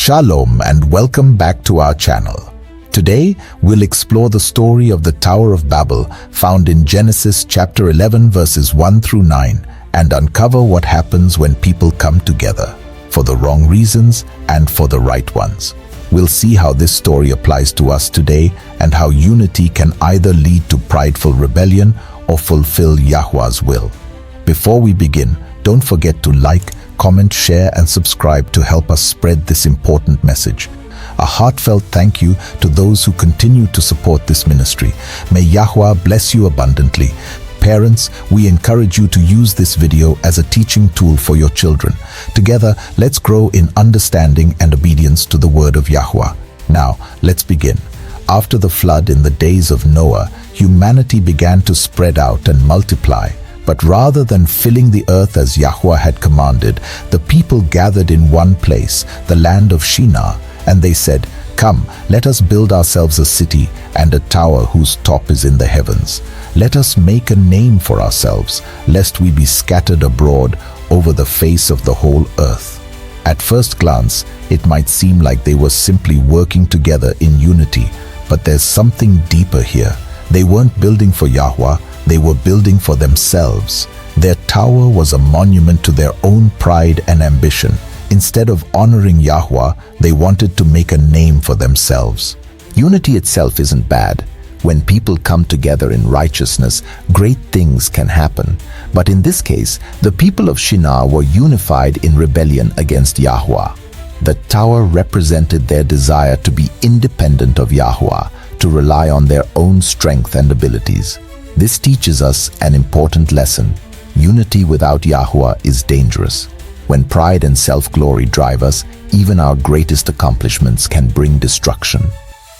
Shalom and welcome back to our channel. Today, we'll explore the story of the Tower of Babel found in Genesis chapter 11 verses 1 through 9 and uncover what happens when people come together for the wrong reasons and for the right ones. We'll see how this story applies to us today and how unity can either lead to prideful rebellion or fulfill Yahuah's will. Before we begin, don't forget to like, comment, share, and subscribe to help us spread this important message. A heartfelt thank you to those who continue to support this ministry. May Yahuah bless you abundantly. Parents, we encourage you to use this video as a teaching tool for your children. Together, let's grow in understanding and obedience to the word of Yahuah. Now, let's begin. After the flood in the days of Noah, humanity began to spread out and multiply. But rather than filling the earth as Yahuah had commanded, the people gathered in one place, the land of Shinar, and they said, "Come, let us build ourselves a city and a tower whose top is in the heavens. Let us make a name for ourselves, lest we be scattered abroad over the face of the whole earth." At first glance, it might seem like they were simply working together in unity, but there's something deeper here. They weren't building for Yahuah, they were building for themselves. Their tower was a monument to their own pride and ambition. Instead of honoring Yahuah, they wanted to make a name for themselves. Unity itself isn't bad. When people come together in righteousness, great things can happen. But in this case, the people of Shinar were unified in rebellion against Yahuah. The tower represented their desire to be independent of Yahuah, to rely on their own strength and abilities. This teaches us an important lesson. Unity without Yahuah is dangerous. When pride and self-glory drive us, even our greatest accomplishments can bring destruction.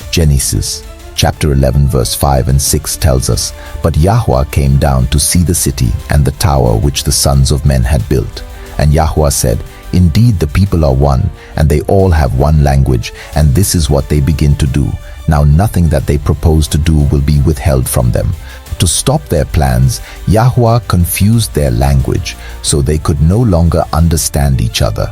Genesis chapter 11 verse 5 and 6 tells us, "But Yahuah came down to see the city and the tower which the sons of men had built. And Yahuah said, Indeed the people are one, and they all have one language, and this is what they begin to do. Now nothing that they propose to do will be withheld from them." To stop their plans, Yahuah confused their language, so they could no longer understand each other.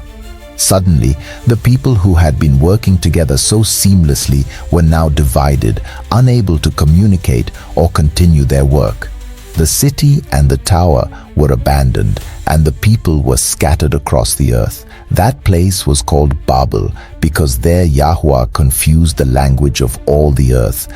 Suddenly, the people who had been working together so seamlessly were now divided, unable to communicate or continue their work. The city and the tower were abandoned, and the people were scattered across the earth. That place was called Babel, because there Yahuah confused the language of all the earth.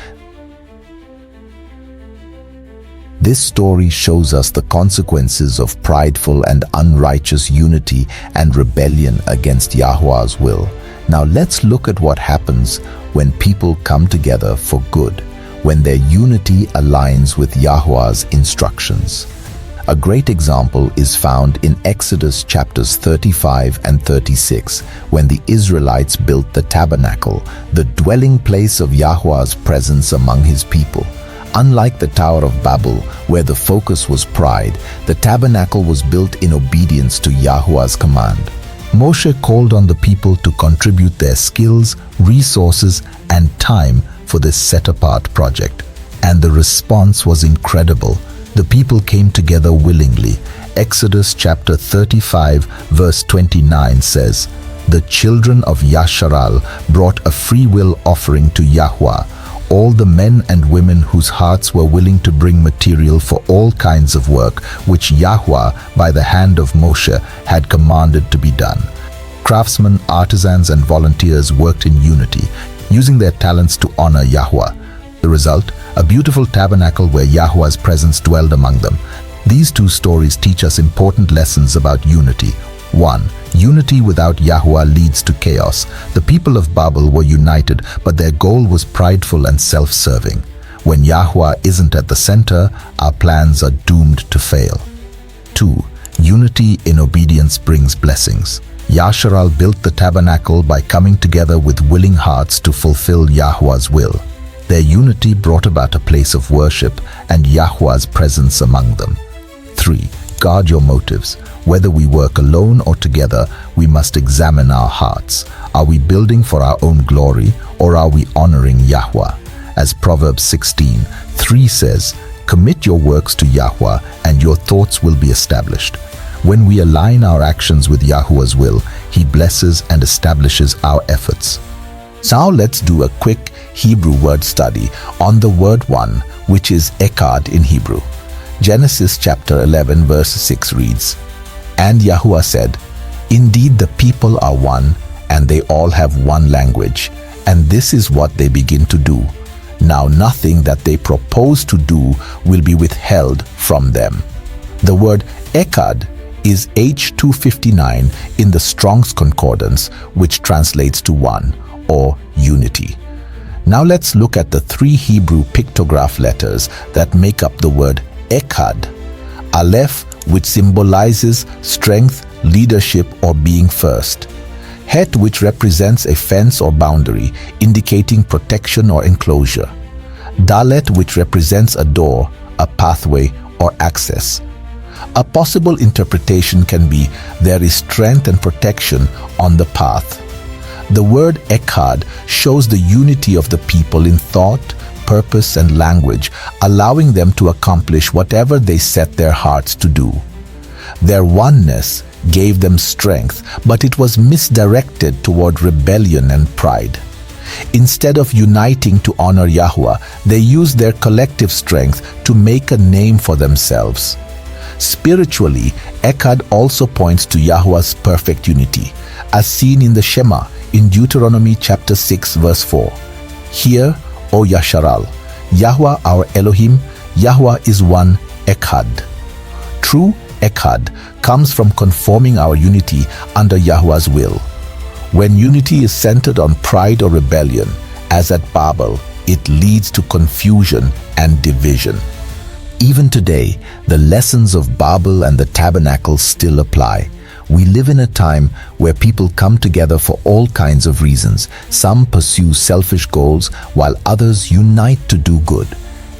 This story shows us the consequences of prideful and unrighteous unity and rebellion against Yahuah's will. Now let's look at what happens when people come together for good, when their unity aligns with Yahuah's instructions. A great example is found in Exodus chapters 35 and 36, when the Israelites built the Tabernacle, the dwelling place of Yahuah's presence among his people. Unlike the Tower of Babel, where the focus was pride, the tabernacle was built in obedience to Yahuah's command. Moshe called on the people to contribute their skills, resources, and time for this set-apart project. And the response was incredible. The people came together willingly. Exodus chapter 35 verse 29 says, "The children of Yasharal brought a free will offering to Yahuah, all the men and women whose hearts were willing to bring material for all kinds of work which Yahuah, by the hand of Moshe, had commanded to be done." Craftsmen, artisans, and volunteers worked in unity, using their talents to honor Yahuah. The result, a beautiful tabernacle where Yahuah's presence dwelled among them. These two stories teach us important lessons about unity. 1. Unity without Yahuah leads to chaos. The people of Babel were united, but their goal was prideful and self-serving. When Yahuah isn't at the center, our plans are doomed to fail. 2. Unity in obedience brings blessings. Yasharal built the tabernacle by coming together with willing hearts to fulfill Yahuah's will. Their unity brought about a place of worship and Yahuah's presence among them. 3. Guard your motives. Whether we work alone or together, we must examine our hearts. Are we building for our own glory, or are we honoring Yahuah? As Proverbs 16:3 says, "Commit your works to Yahuah, and your thoughts will be established." When we align our actions with Yahuwah's will, He blesses and establishes our efforts. Now let's do a quick Hebrew word study on the word one, which is Echad in Hebrew. Genesis chapter 11 verse 6 reads, "And Yahuah said, Indeed the people are one, and they all have one language, and this is what they begin to do. Now nothing that they propose to do will be withheld from them." The word Echad is H259 in the Strong's Concordance, which translates to one, or unity. Now let's look at the 3 Hebrew pictograph letters that make up the word Echad. Aleph, which symbolizes strength, leadership, or being first. Het, which represents a fence or boundary, indicating protection or enclosure. Dalet, which represents a door, a pathway, or access. A possible interpretation can be there is strength and protection on the path. The word Echad shows the unity of the people in thought, purpose, and language, allowing them to accomplish whatever they set their hearts to do. Their oneness gave them strength, but it was misdirected toward rebellion and pride. Instead of uniting to honor Yahuah, they used their collective strength to make a name for themselves. Spiritually, Echad also points to Yahuah's perfect unity, as seen in the Shema in Deuteronomy chapter 6 verse 4. "Hear, O Yasharal, Yahuah our Elohim, Yahuah is one, Echad." True Echad comes from conforming our unity under Yahuah's will. When unity is centered on pride or rebellion, as at Babel, it leads to confusion and division. Even today, the lessons of Babel and the Tabernacle still apply. We live in a time where people come together for all kinds of reasons. Some pursue selfish goals, while others unite to do good.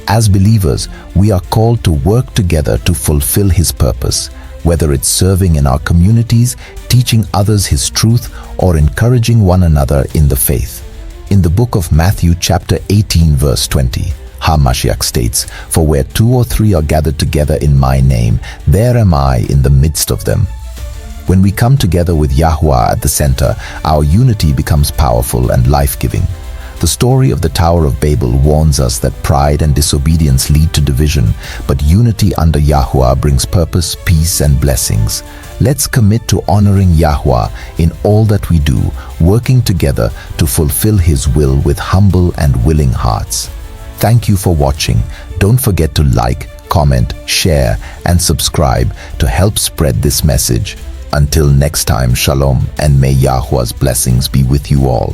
As believers, we are called to work together to fulfill His purpose, whether it's serving in our communities, teaching others His truth, or encouraging one another in the faith. In the book of Matthew chapter 18 verse 20, HaMashiach states, "For where 2 or 3 are gathered together in my name, there am I in the midst of them." When we come together with Yahuah at the center, our unity becomes powerful and life-giving. The story of the Tower of Babel warns us that pride and disobedience lead to division, but unity under Yahuah brings purpose, peace, and blessings. Let's commit to honoring Yahuah in all that we do, working together to fulfill His will with humble and willing hearts. Thank you for watching. Don't forget to like, comment, share, and subscribe to help spread this message. Until next time, Shalom, and may Yahuah's blessings be with you all.